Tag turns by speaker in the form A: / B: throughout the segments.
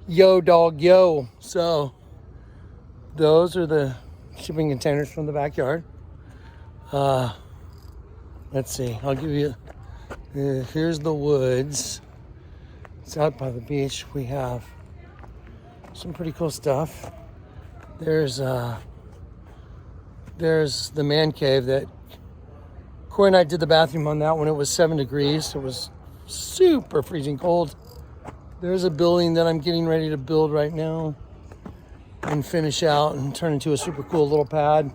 A: Yo, dog, yo. So those are the shipping containers from the backyard. Let's see. I'll give you. Here's the woods. It's out by the beach. We have some pretty cool stuff. There's the man cave that Corey and I did the bathroom on that when it was 7 degrees. It was super freezing cold. There's a building that I'm getting ready to build right now and finish out and turn into a super cool little pad.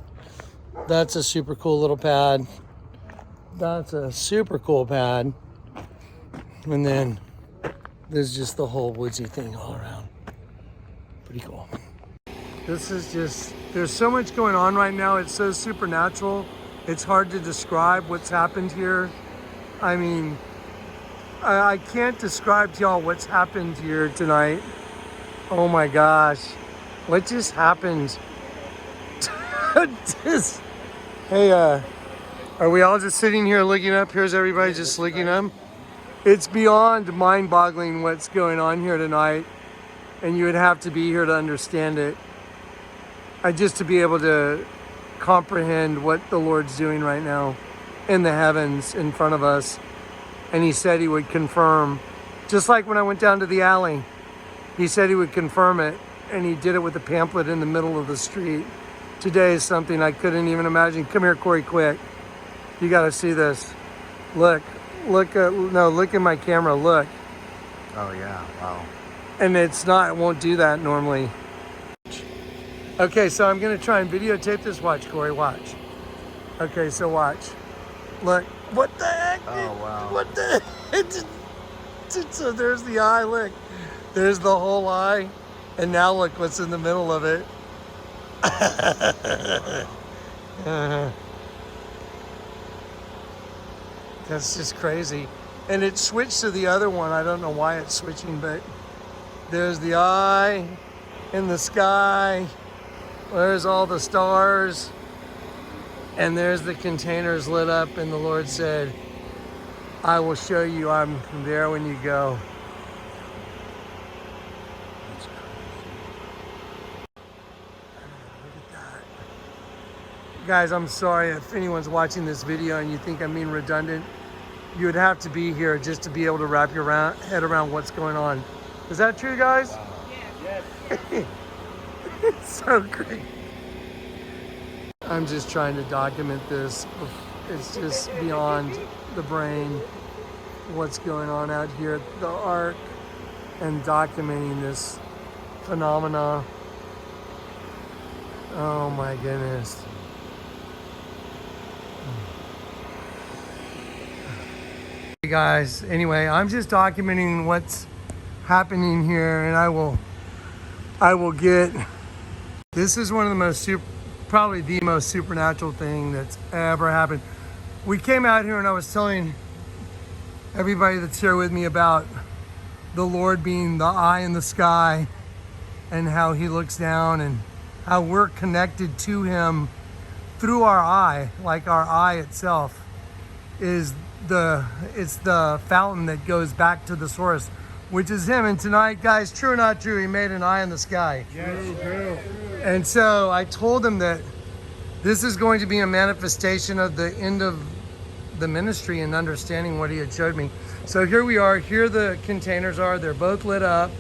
A: That's a super cool little pad. That's a super cool pad. And then there's just the whole woodsy thing all around. Pretty cool. This is just, there's so much going on right now. It's so supernatural. It's hard to describe what's happened here. I mean, I can't describe to y'all what's happened here tonight. Oh my gosh. What just happened? Hey, are we all just sitting here looking up? Here's everybody just looking up. It's beyond mind-boggling what's going on here tonight. And you would have to be here to understand it. Just to be able to comprehend what the Lord's doing right now in the heavens in front of us. And he said he would confirm, just like when I went down to the alley, he said he would confirm it, and he did it with a pamphlet in the middle of the street. Today is something I couldn't even imagine. Come here, Corey, quick. You got to see this. Look at my camera, look.
B: Oh yeah, wow.
A: And it won't do that normally. Okay, so I'm gonna try and videotape this. Watch, Corey, watch. Okay, so watch. Look, what the heck?
B: Oh, wow.
A: What the heck? So there's the eye, look. There's the whole eye. And now look what's in the middle of it. That's just crazy. And it switched to the other one. I don't know why it's switching, but there's the eye in the sky. There's all the stars. And there's the containers lit up, and the Lord said, I will show you I'm there when you go. Look at that. Guys, I'm sorry if anyone's watching this video and you think I'm being redundant. You would have to be here just to be able to wrap your head around what's going on. Is that true, guys?
B: Wow. Yes.
A: It's so great. I'm just trying to document this. It's just beyond the brain what's going on out here at the Ark and documenting this phenomena. Oh my goodness. Hey guys, anyway, I'm just documenting what's happening here, and I will get, this is one of the most probably the most supernatural thing that's ever happened. We came out here and I was telling everybody that's here with me about the Lord being the eye in the sky and how he looks down and how we're connected to him through our eye. Like our eye itself is it's the fountain that goes back to the source, which is him. And tonight, guys, true or not true, he made an eye in the sky.
B: Yes, true.
A: And so I told him that this is going to be a manifestation of the end of the ministry and understanding what he had showed me. So here we are. Here the containers are. They're both lit up.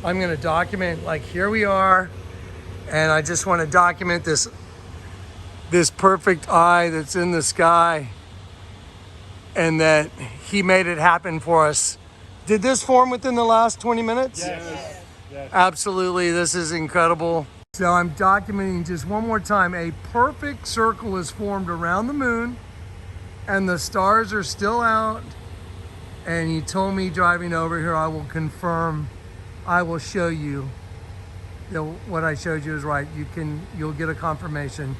A: I'm going to document, like, here we are. And I just want to document this perfect eye that's in the sky, and that he made it happen for us. Did this form within the last 20 minutes?
B: Yes.
A: Absolutely. This is incredible. So I'm documenting just one more time. A perfect circle is formed around the moon, and the stars are still out. And he told me driving over here, I will confirm, I will show you that what I showed you is right. You'll get a confirmation.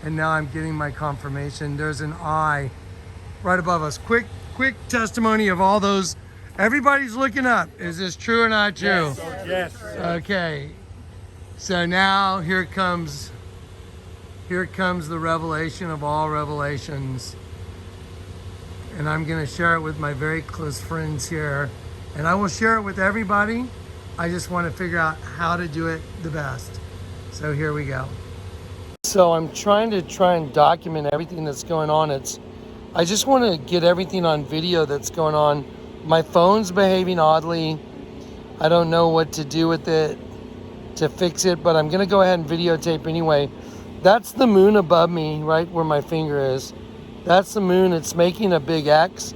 A: And now I'm getting my confirmation. There's an eye right above us. Quick testimony of all those. Everybody's looking up. Is this true or not true?
B: Yes.
A: Okay. So now here comes the revelation of all revelations. And I'm going to share it with my very close friends here. And I will share it with everybody. I just want to figure out how to do it the best. So here we go. So I'm trying to document everything that's going on. I just want to get everything on video that's going on. My phone's behaving oddly. I don't know what to do with it to fix it, but I'm going to go ahead and videotape anyway. That's the moon above me, right where my finger is. That's the moon. It's making a big X.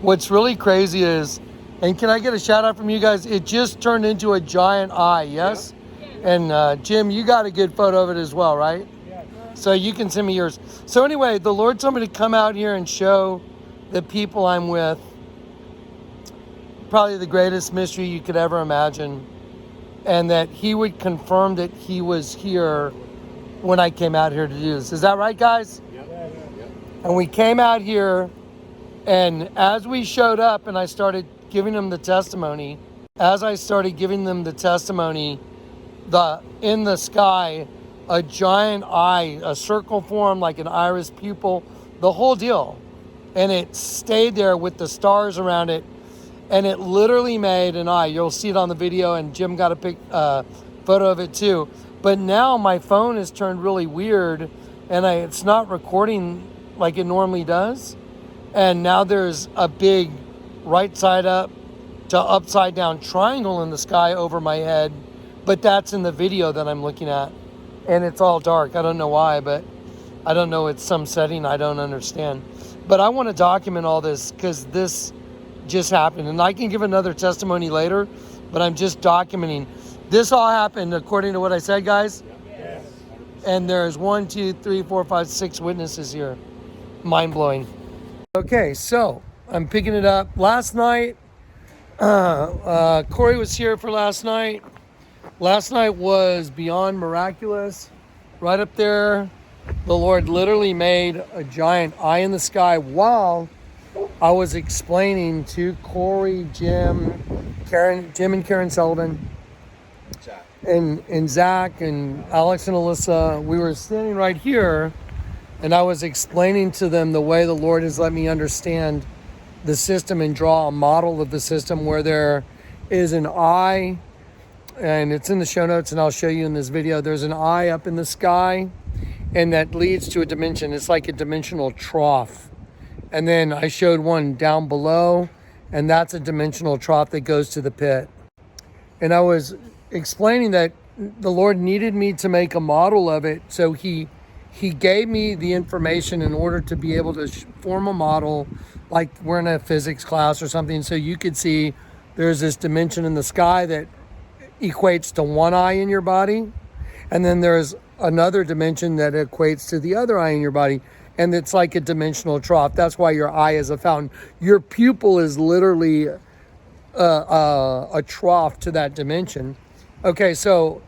A: What's really crazy is, and can I get a shout out from you guys? It just turned into a giant eye, yes? Yeah. And Jim, you got a good photo of it as well, right? Yeah. So you can send me yours. So anyway, the Lord told me to come out here and show the people I'm with probably the greatest mystery you could ever imagine. And that he would confirm that he was here when I came out here to do this. Is that right, guys? Yeah. And we came out here, and as we showed up and I started giving them the testimony, in the sky, a giant eye, a circle formed like an iris pupil, the whole deal. And it stayed there with the stars around it. And it literally made an eye. You'll see it on the video, and Jim got a photo of it too. But now my phone has turned really weird, and it's not recording like it normally does. And now there's a big right side up to upside down triangle in the sky over my head. But that's in the video that I'm looking at. And it's all dark. I don't know why, but I don't know. It's some setting I don't understand. But I want to document all this because this just happened, and I can give another testimony later, but I'm just documenting. This all happened according to what I said, guys? Yes. And there's 1, 2, 3, 4, 5, 6 witnesses here. Mind-blowing. Okay, so I'm picking it up. Last night, Corey was here for last night. Last night was beyond miraculous. Right up there, the Lord literally made a giant eye in the sky while I was explaining to Corey, Jim and Karen Sullivan, and Zach and Alex and Alyssa. We were standing right here, and I was explaining to them the way the Lord has let me understand the system and draw a model of the system where there is an eye, and it's in the show notes, and I'll show you in this video. There's an eye up in the sky, and that leads to a dimension. It's like a dimensional trough. And then I showed one down below, and that's a dimensional trough that goes to the pit. And I was explaining that the Lord needed me to make a model of it. So he gave me the information in order to be able to form a model, like we're in a physics class or something. So you could see there's this dimension in the sky that equates to one eye in your body. And then there's another dimension that equates to the other eye in your body. And it's like a dimensional trough. That's why your eye is a fountain. Your pupil is literally a trough to that dimension. Okay, so,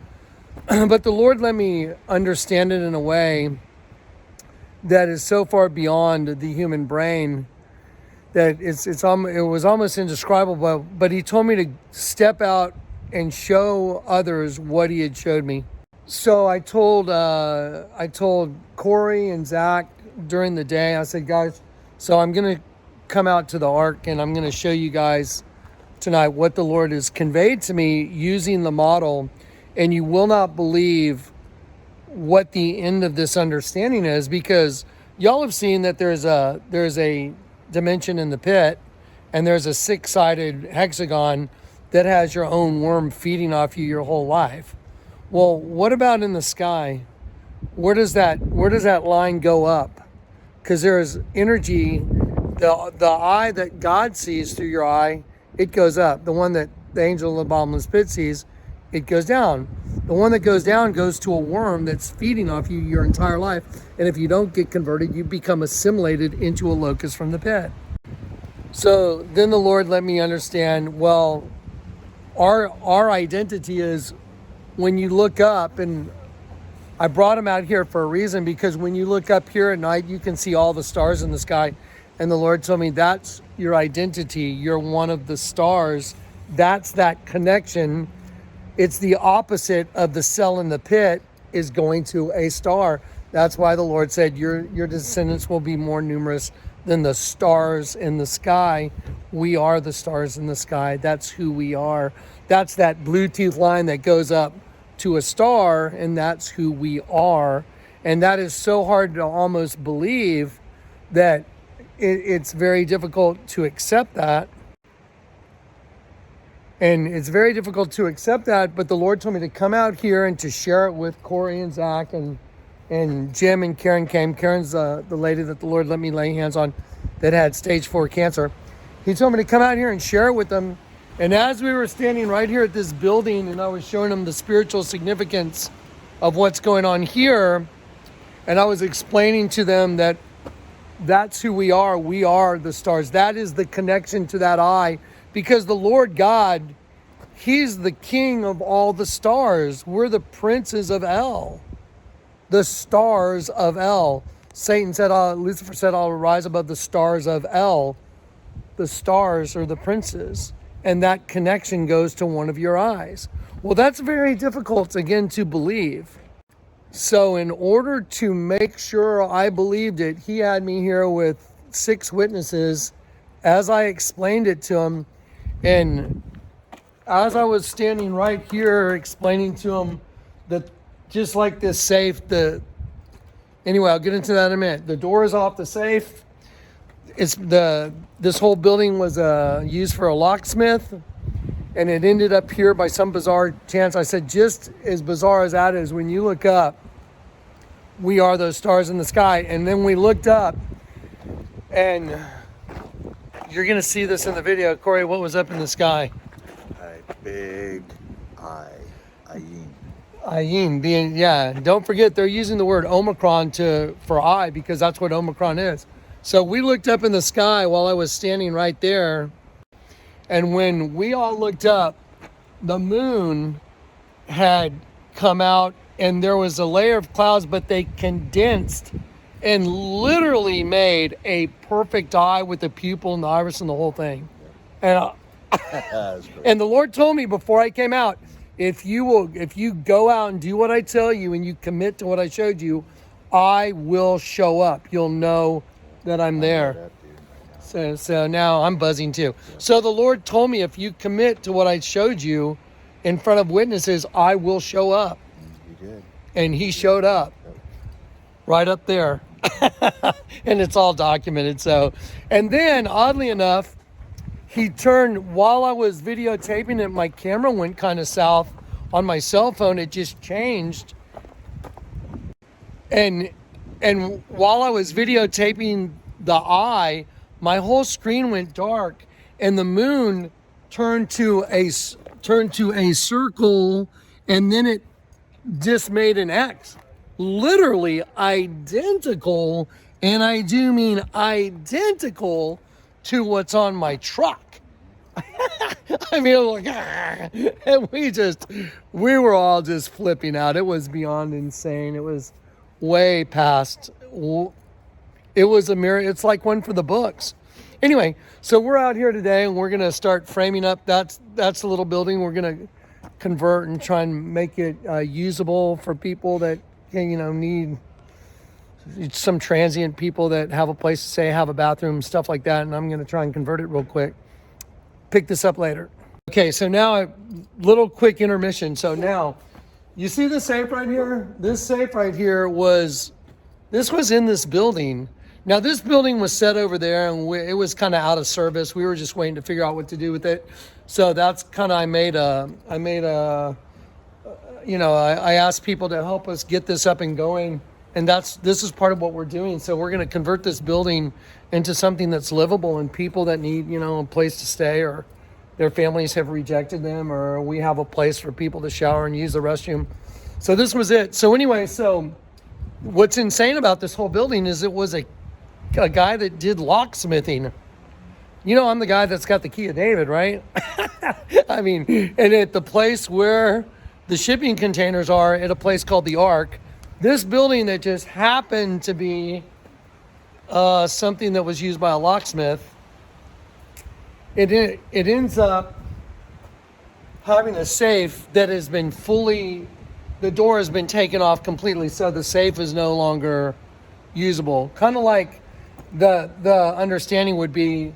A: but the Lord let me understand it in a way that is so far beyond the human brain that it was almost indescribable. But He told me to step out and show others what He had showed me. So I told Corey and Zach during the day, I said, guys, so I'm going to come out to the ark and I'm going to show you guys tonight what the Lord has conveyed to me using the model. And you will not believe what the end of this understanding is, because y'all have seen that there's a dimension in the pit, and there's a 6-sided hexagon that has your own worm feeding off you your whole life. Well, what about in the sky? Where does that line go up? Because there's energy. The eye that God sees through your eye, it goes up. The one that the angel of the bottomless pit sees, it goes down. The one that goes down goes to a worm that's feeding off you your entire life. And if you don't get converted, you become assimilated into a locust from the pit. So then the Lord let me understand, well, our identity is when you look up, and I brought him out here for a reason, because when you look up here at night, you can see all the stars in the sky. And the Lord told me that's your identity. You're one of the stars. That's that connection. It's the opposite of the cell in the pit is going to a star. That's why the Lord said your descendants will be more numerous than the stars in the sky. We are the stars in the sky. That's who we are. That's that Bluetooth line that goes up to a star, and that's who we are. And that is so hard to almost believe that it's very difficult to accept that. And it's very difficult to accept that, but the Lord told me to come out here and to share it with Corey and Zach and Jim and Karen came. Karen's the lady that the Lord let me lay hands on that had stage 4 cancer. He told me to come out here and share it with them. And as we were standing right here at this building and I was showing them the spiritual significance of what's going on here, and I was explaining to them that that's who we are the stars. That is the connection to that eye, because the Lord God, He's the king of all the stars. We're the princes of El, the stars of El. Satan said, Lucifer said, I'll rise above the stars of El. The stars are the princes. And that connection goes to one of your eyes. Well, that's very difficult, again, to believe. So in order to make sure I believed it, he had me here with 6 witnesses as I explained it to him. And as I was standing right here explaining to him that just like this safe, anyway, I'll get into that in a minute. The door is off the safe. This whole building was used for a locksmith, and it ended up here by some bizarre chance. I said, just as bizarre as that is, when you look up, we are those stars in the sky. And then we looked up, and you're going to see this in the video. Corey, what was up in the sky?
B: A big eye. Ayin.
A: Ayin being, yeah. Don't forget, they're using the word Omicron for eye, because that's what Omicron is. So we looked up in the sky while I was standing right there. And when we all looked up, the moon had come out and there was a layer of clouds, but they condensed and literally made a perfect eye with the pupil and the iris and the whole thing. And and the Lord told me before I came out, if you go out and do what I tell you and you commit to what I showed you, I will show up. You'll know that I'm there. So now I'm buzzing too. So the Lord told me, if you commit to what I showed you in front of witnesses, I will show up.
B: You did.
A: And he showed up right up there. And it's all documented. So, and then oddly enough, he turned while I was videotaping it. My camera went kind of south on my cell phone. It just changed. And while I was videotaping the eye, my whole screen went dark, and the moon turned to a circle, and then it just made an X. Literally identical, and I do mean identical to what's on my truck. I mean, like, and we were all just flipping out. It was beyond insane. It was way past. It was a mirror. It's like one for the books. Anyway, so we're out here today and we're going to start framing up. That's the little building. We're going to convert and try and make it usable for people that, need some transient people that have a place to stay, have a bathroom, stuff like that. And I'm going to try and convert it real quick. Pick this up later. Okay, so now a little quick intermission. So now, you see the safe right here? This safe right here was in this building. Now this building was set over there, and it was kind of out of service. We were just waiting to figure out what to do with it. So that's kind of, I asked people to help us get this up and going. And this is part of what we're doing. So we're going to convert this building into something that's livable, and people that need, a place to stay, or their families have rejected them, or we have a place for people to shower and use the restroom. So this was it. So anyway, what's insane about this whole building is it was a guy that did locksmithing. I'm the guy that's got the key of David, right? I mean, and at the place where the shipping containers are, at a place called the Ark, this building that just happened to be something that was used by a locksmith, it ends up having a safe that has been the door has been taken off completely, so the safe is no longer usable. Kind of like the understanding would be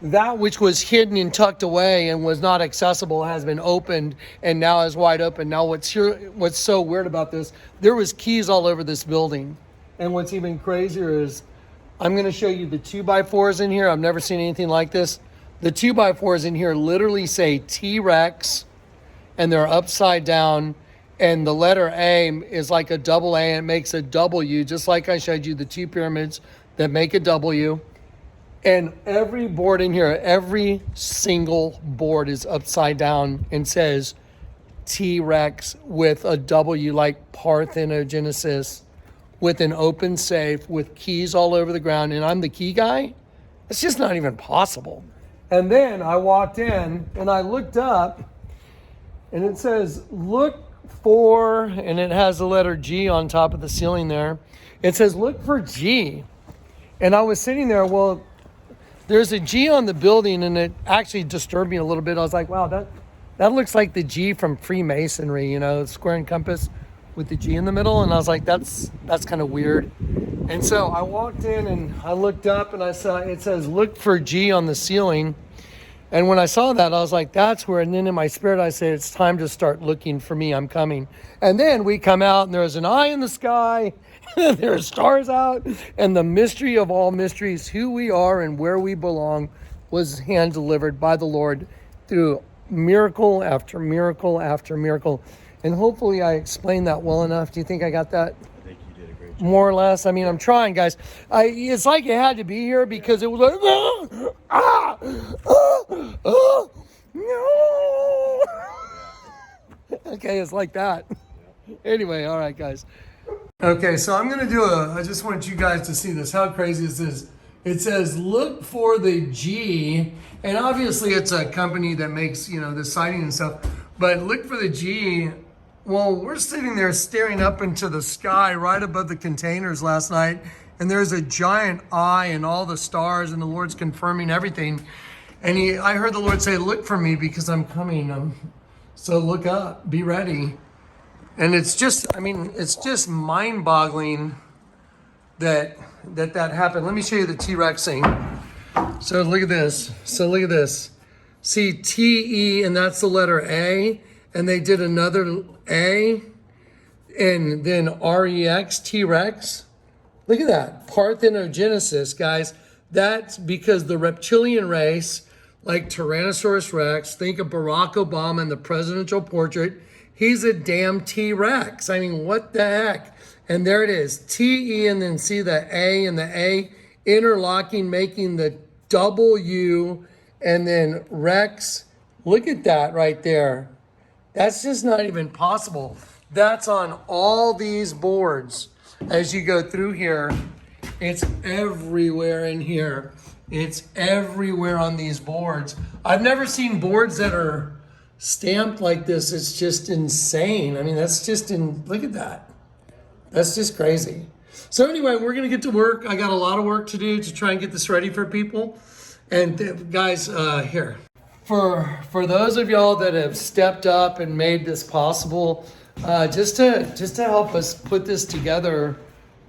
A: that which was hidden and tucked away and was not accessible has been opened and now is wide open. Now what's so weird about this, there was keys all over this building. And what's even crazier is I'm going to show you the 2x4s in here. I've never seen anything like this. The 2x4s in here literally say T-Rex and they're upside down, and the letter A is like a double A and it makes a W, just like I showed you the two pyramids that make a W. And every board in here, every single board is upside down and says T-Rex with a W, like parthenogenesis, with an open safe, with keys all over the ground, and I'm the key guy? It's just not even possible. And then I walked in and I looked up and it says, look for, and it has the letter G on top of the ceiling there. It says, look for G. And I was sitting there, well, there's a G on the building, and it actually disturbed me a little bit. I was like, wow, that looks like the G from Freemasonry, you know, square and compass with the G in the middle. And I was like, that's kind of weird. And so I walked in and I looked up and I saw, it says, look for G on the ceiling. And when I saw that, I was like, that's where, and then in my spirit, I said, it's time to start looking for me. I'm coming. And then we come out and there's an eye in the sky. There are stars out, and the mystery of all mysteries, who we are and where we belong, was hand delivered by the Lord through miracle after miracle after miracle. And hopefully I explained that well enough. Do you think I got that?
B: I think you did a great job.
A: More or less. I mean, I'm trying, guys. It's like it had to be here because it was like, no. Okay, it's like that. Anyway, all right, guys. Okay, so I'm going to do I just want you guys to see this. How crazy is this? It says, look for the G, and obviously it's a company that makes, you know, the siding and stuff, but look for the G. Well, we're sitting there staring up into the sky right above the containers last night, and there's a giant eye and all the stars, and the Lord's confirming everything. And I heard the Lord say, look for me because I'm coming. So look up, be ready. And it's just, I mean, it's just mind-boggling that happened. Let me show you the T-Rex thing. So look at this. See T-E, and that's the letter A. And they did another A. And then R-E-X, T-Rex. Look at that. Parthenogenesis, guys. That's because the reptilian race, like Tyrannosaurus Rex, think of Barack Obama in the presidential portrait. He's a damn T-Rex. I mean, what the heck? And there it is, T-E, and then see the A and the A interlocking, making the W, and then Rex. Look at that right there. That's just not even possible. That's on all these boards. As you go through here, it's everywhere in here. It's everywhere on these boards. I've never seen boards that are stamped like this. It's just insane. I mean, look at that. That's just crazy. So anyway, we're going to get to work. I got a lot of work to do to try and get this ready for people. And guys, here. For those of y'all that have stepped up and made this possible, just to help us put this together,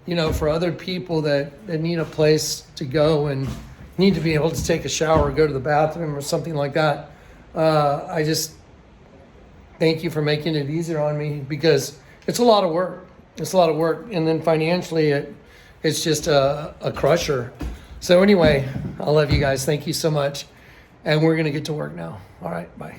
A: you know, for other people that need a place to go and need to be able to take a shower or go to the bathroom or something like that. I just thank you for making it easier on me because it's a lot of work. It's a lot of work. And then financially, it's just a crusher. So anyway, I love you guys. Thank you so much. And we're going to get to work now. All right, bye.